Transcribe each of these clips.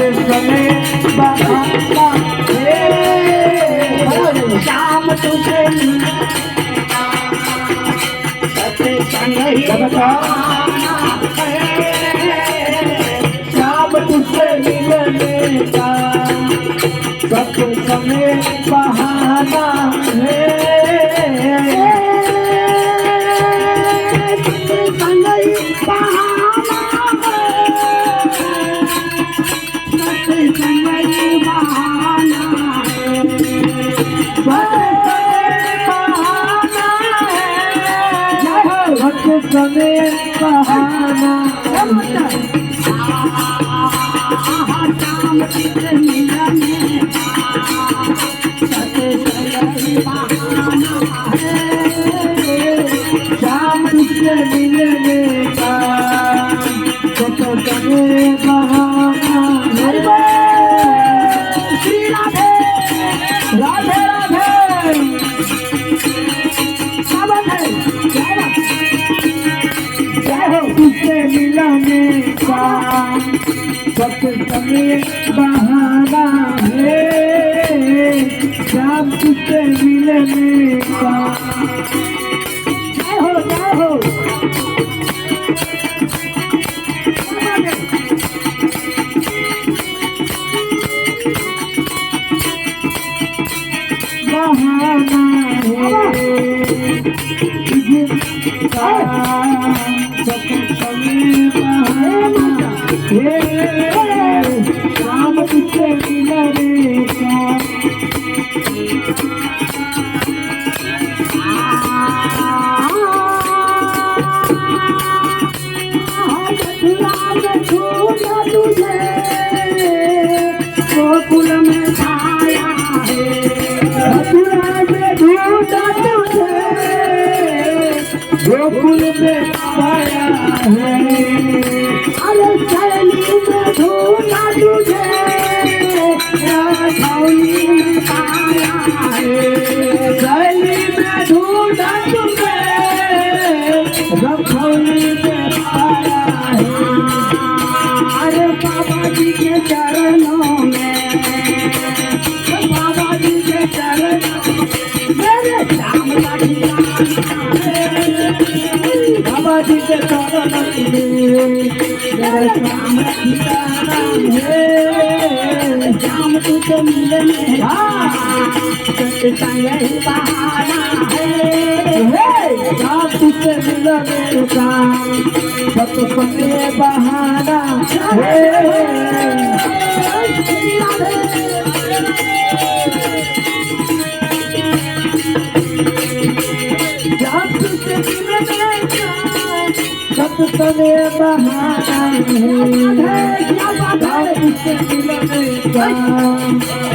समय बहाना है शाम तुझे सत्संग ही बहाना है शाम तुझे मिलने का सब समय बहाना है सत्संग ही बहाना समय बहाना शाम तुझसे मिलने का समय बहाना श्री राधे राधे राधे तुझसे मिलने का सब समय बहाना है शाम तुझसे मिलने का जय हो बहाना है शाम तुझसे मिलने का तुझे गोकुल में छाया है मथुरा में ढूंढा तुझे गोकुल में पाया है अरे शैली में ढूंढा तुझे राजौली में पाया है शैली में ढूंढा तुझे रखौली में पाया है अरे बाबा जी के चरणों में बाबा जी के चरणों मेरे श्याम का बाबा जी के चरणों मेरे श्याम है श्याम तुझे मिलने सत्संग ही बहाना है श्याम तुझे मिलने का सत्संग बहाना है सत्संग बहाना है तुझसे मिलने का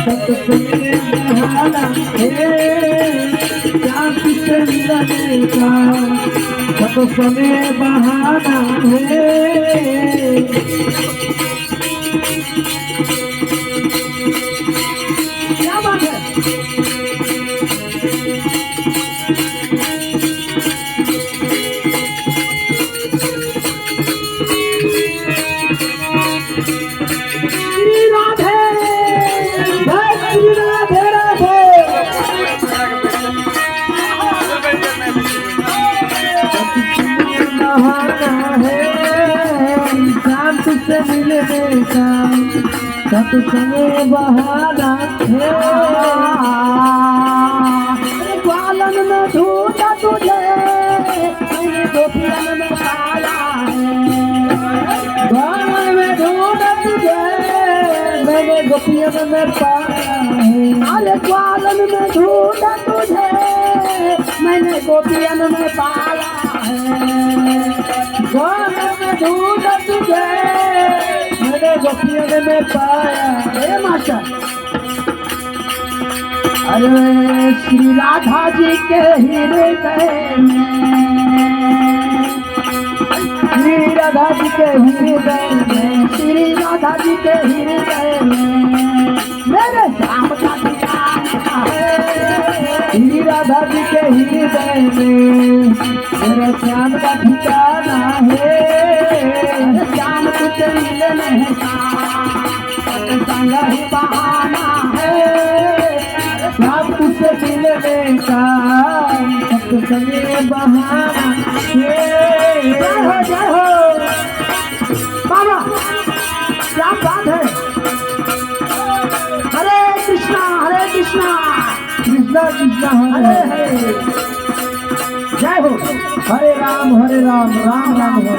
सत्संग बहाना है श्याम तुझसे मिलने का सत्संग बहाना है क्या बात है तुझसे मिलने का सत्संग बहाना है ग्वालन में ढूंढा तुझे गोपियन में पाया है ग्वालन में ढूंढा तुझे मैंने गोपियन में पाया है अरे ग्वालन में ढूंढा तुझे मैंने गोपियन में पाया है ग्वालन में ढूंढा तुझे मैंने गोपियन में पाया है माता अरे श्री राधा जी के हृदय में श्री राधा जी के हृदय में श्री राधा जी के हृदय में मेरे श्याम का ठिकाना है श्री राधा जी के हृदय में मेरे श्याम का ठिकाना है श्याम तुझे मिलने का यही बहाना है राम तुझसे मिलने का सत्संग बहाना है। जय हो बाबा, क्या बात है। हरे कृष्णा कृष्णा कृष्णा हरे हरे। जय हो। हरे राम राम राम हरे।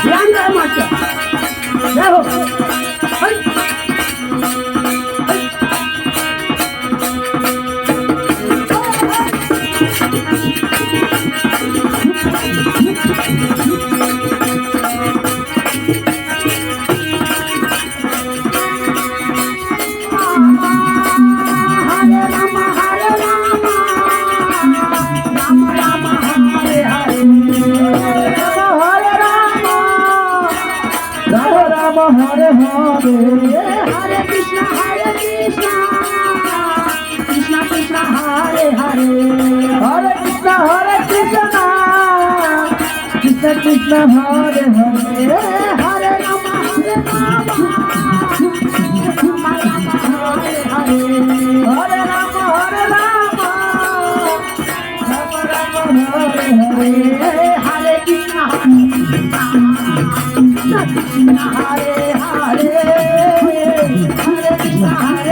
ध्यान दे मास्टर। जय हो। हरे हरे कृष्णा कृष्णा कृष्णा हरे हरे हरे कृष्णा कृष्ण कृष्ण हरे हरे हरे राम हरे राम हरे हरे हरे राम राम हरे हरे हरे कृष्णा कृष्ण हरे हरे हरे कृष्ण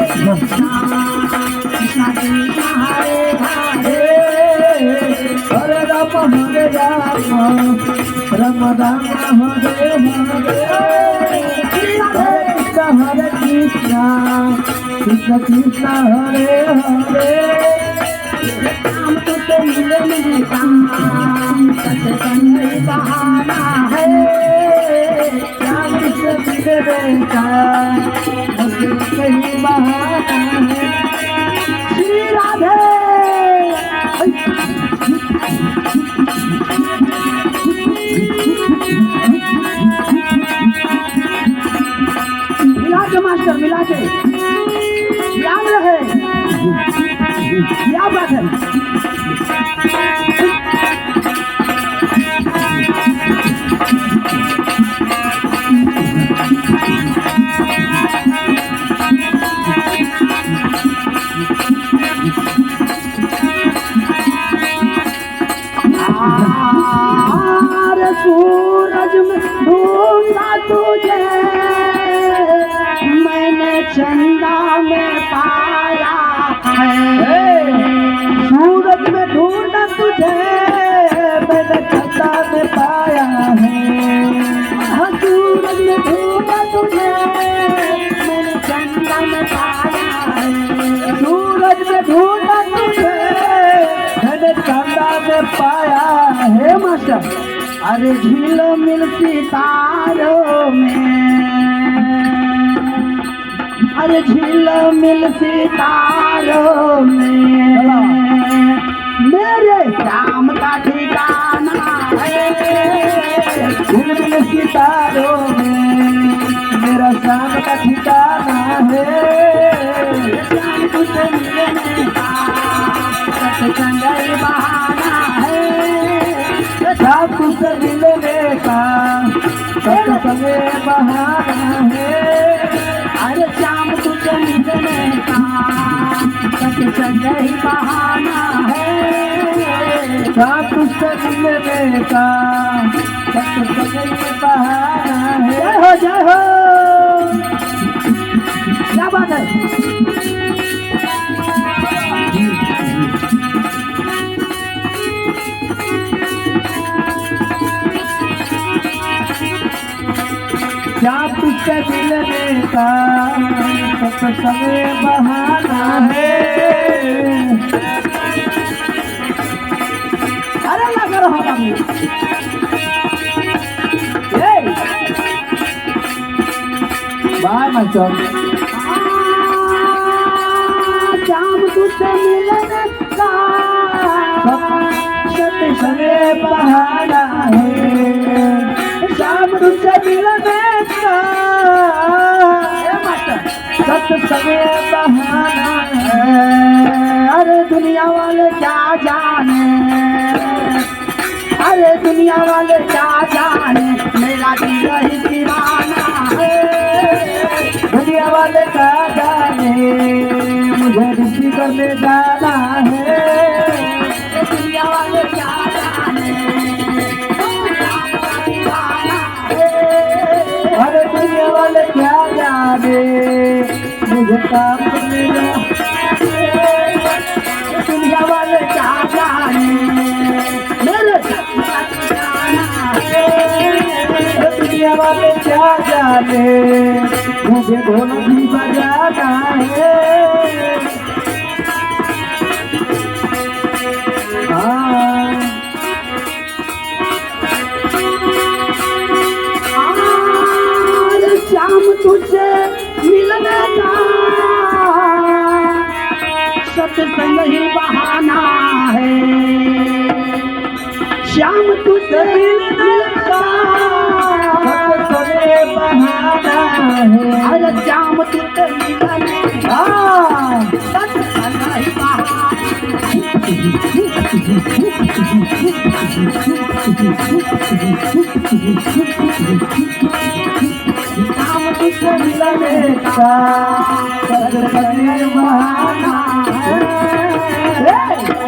कृष्ण कृष्ण हरे हरे हरे राम राम राम हरे हरे हरे कृष्ण कृष्ण कृष्ण हरे हरे राम तुझसे मिलने का सत्संग बहाना है राम तुझसे मिलने का सत्संग बहाना है। श्री राधे मिला के मास्टर, मिला के याद रहे। क्या बात है। सूरज में ढूंढा तुझे मैंने चंदा में पाया है। सूरज में ढूंढा तुझे मैंने चंदा में पाया है। सूरज में ढूंढा तुझे मैंने चंदा में पाया है। सूरज में ढूंढा तुझे मैंने चंदा में पाया है। मास्टर अरे झील मिल सितारों में, अरे झील मिल सितारों में मेरे श्याम का ठिकाना है। झील मिल सितारों में मेरा श्याम का ठिकाना है। श्याम तुझसे मिलने का सत्संग बहाना है। श्याम तुझसे मिलने का सत्संग बहाना है। अरे श्याम तुझसे मिलने का सत्संग बहाना है। श्याम तुझसे मिलने का सत्संग बहाना है। जय हो जय हो। क्या बात है। श्याम तुझसे मिलने का सत्संग बहाना है। अरे लग रहा बाय मचल। श्याम तुझसे मिलने का सत्संग बहाना है। श्याम तुझसे मिलने सत्संग बहाना है। अरे दुनिया वाले क्या जाने, अरे दुनिया वाले क्या जाने मेरा दिल ही दीवाना है। दुनिया वाले क्या जाने मुझे रिश्ते करने जाना है। दुनिया वाले क्या जाने अरे दुनिया वाले क्या जाने मुझे काम करने दुनिया वाले क्या जाने मेरे दुनिया वाले क्या जाने मुझे ढोल भी बजाना है। श्याम तुझे मिलने का सत्संग ही बहाना है। श्याम तुझे मिलने का सत्संग बहाना है। अरे श्याम तुझे मिलने का सत्संग ही बहाना श्याम तुझे मिलने का सत्संग बहाना है।